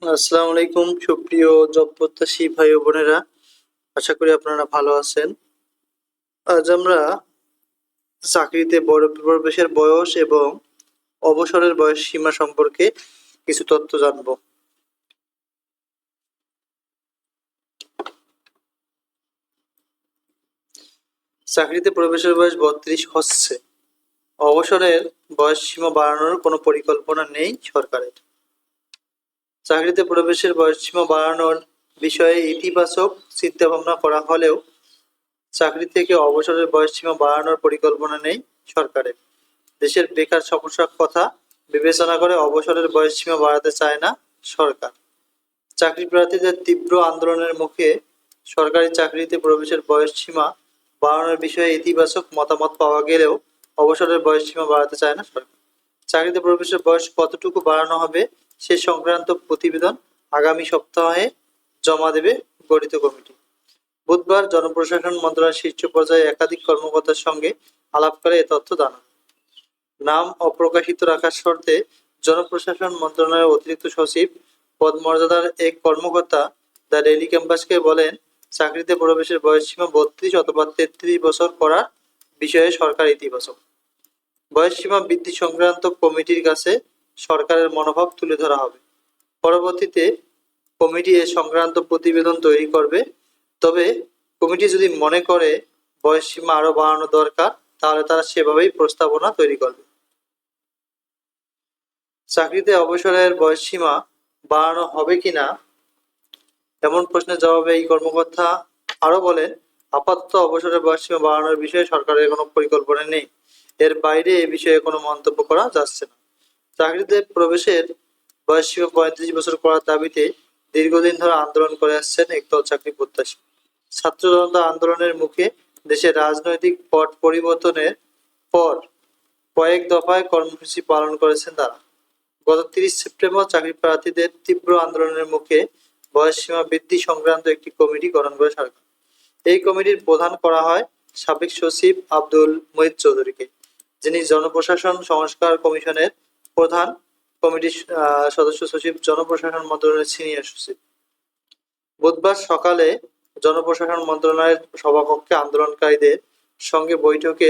আসসালামু আলাইকুম সুপ্রিয় জব প্রত্যাশী ভাই ও বোনেরা, আশা করি আপনারা ভালো আছেন। আজ আমরা চাকরিতে প্রবেশের বয়স এবং অবসরের বয়স সীমা সম্পর্কে কিছু তথ্য জানবো। চাকরিতে প্রবেশের বয়স 32 হচ্ছে। অবসরের বয়স সীমা বাড়ানোর কোনো পরিকল্পনা নেই সরকারের। চাকরিতে প্রবেশের বয়স সীমা বাড়ানোর বিষয়ে ইতিবাচক চিন্তাভাবনা করা হলেও চাকরি থেকে অবসরের বয়সসীমা বাড়ানোর পরিকল্পনা নেই সরকারের। দেশের বেকার সমস্যার কথা বিবেচনা করে অবসরের বয়সসীমা বাড়াতে চায় না সরকার। চাকরি প্রার্থীদের তীব্র আন্দোলনের মুখে সরকারি চাকরিতে প্রবেশের বয়সসীমা বাড়ানোর বিষয়ে ইতিবাচক মতামত পাওয়া গেলেও অবসরের বয়সসীমা বাড়াতে চায় না সরকার। চাকরিতে প্রবেশের বয়স কতটুকু বাড়ানো হবে সে সংক্রান্ত প্রতিবেদন আগামী সপ্তাহে জমা দেবে গঠিত কমিটি। বুধবার জনপ্রশাসন মন্ত্রণালয়ের শীর্ষ পর্যায়ে একাধিক কর্মকর্তার সঙ্গে আলাপ করে এ তথ্য জানান। নাম অপ্রকাশিত রাখার শর্তে জনপ্রশাসন মন্ত্রণালয়ের অতিরিক্ত সচিব পদমর্যাদার এক কর্মকর্তা দ্য ডেইলি ক্যাম্পাসকে বলেন, চাকরিতে প্রবেশের বয়সসীমা 32 অথবা 33 বছর করার বিষয়ে সরকার ইতিবাচক। বয়সসীমা বৃদ্ধি সংক্রান্ত কমিটির কাছে সরকারের মনোভাব তুলে ধরা হবে। পরবর্তীতে কমিটি এ সংক্রান্ত প্রতিবেদন তৈরি করবে। তবে কমিটি যদি মনে করে বয়সসীমা আরো বাড়ানো দরকার, তাহলে তারা সেভাবেই প্রস্তাবনা তৈরি করবে। চাকরিতে অবসরের বয়সসীমা বাড়ানো হবে কিনা এমন প্রশ্নের জবাবে এই কর্মকর্তা আরো বলেন, আপাতত অবসরের বয়সসীমা বাড়ানোর বিষয়ে সরকারের কোনো পরিকল্পনা নেই। এর বাইরে এ বিষয়ে কোনো মন্তব্য করা যাচ্ছে না। চাকরিতে প্রবেশের বয়সসীমা 35 বছর করার দাবিতে দীর্ঘদিন ধরে আন্দোলন করে আসছেন একদল চাকরি প্রত্যাশী। ছাত্র জনতা আন্দোলনের মুখে দেশের রাজনৈতিক পট পরিবর্তনের পর কয়েক দফায় কর্মসূচি পালন করেছেন তারা। গত 30 সেপ্টেম্বর চাকরি প্রার্থীদের তীব্র আন্দোলনের মুখে বয়সসীমা বৃদ্ধি সংক্রান্ত একটি কমিটি গঠন করে সরকার। এই কমিটির প্রধান করা হয় সাবেক সচিব আব্দুল মুহিত চৌধুরীকে, যিনি জনপ্রশাসন সংস্কার কমিশনের প্রধান। কমিটির সদস্য সচিব জনপ্রশাসন মন্ত্রণালয়ের সিনিয়র সচিব। বুধবার সকালে জনপ্রশাসন মন্ত্রণালয়ের সভাকক্ষে আন্দোলনকারীদের সঙ্গে বৈঠকে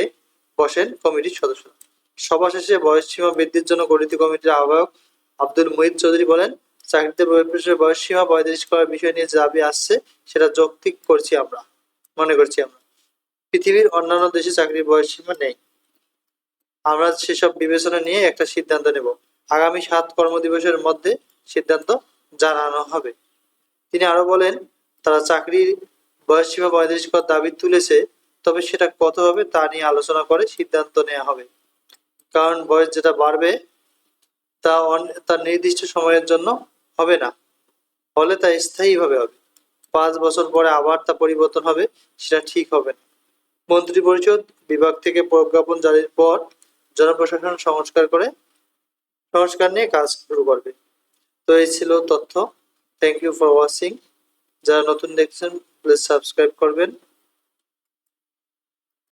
বসেন কমিটির সদস্যরা। সভা শেষে বয়সসীমা বৃদ্ধির জন্য গঠিত কমিটির আহ্বায়ক আব্দুল মুহিত চৌধুরী বলেন, চাকরিতে প্রবেশের বয়সসীমা 35 করার বিষয় নিয়ে যে দাবি আসছে সেটা যৌক্তিক মনে করছি আমরা। পৃথিবীর অন্যান্য দেশে চাকরির বয়সসীমা নেই। আমরা সেসব বিবেচনা নিয়ে একটা সিদ্ধান্ত নেব। আগামী 7 কর্মদিবসের মধ্যে সিদ্ধান্ত জানানো হবে। তিনি আরো বলেন, তারা চাকরির বয়সসীমা 35 করার দাবি তুলেছে, তবে সেটা কত হবে তা নিয়ে আলোচনা করে সিদ্ধান্ত নেওয়া হবে। কারণ বয়স যেটা বাড়বে তা নির্দিষ্ট সময়ের জন্য হবে না, হলে তা স্থায়ীভাবে হবে। 5 বছর পরে আবার তা পরিবর্তন হবে, সেটা ঠিক হবে না। মন্ত্রিপরিষদ বিভাগ থেকে প্রজ্ঞাপন জারির পর জনপ্রশাসন সংস্কার নিয়ে কাজ শুরু করবে। তো এই ছিল তথ্য। Thank you for watching. যারা নতুন দেখছেন প্লিজ সাবস্ক্রাইব করবেন।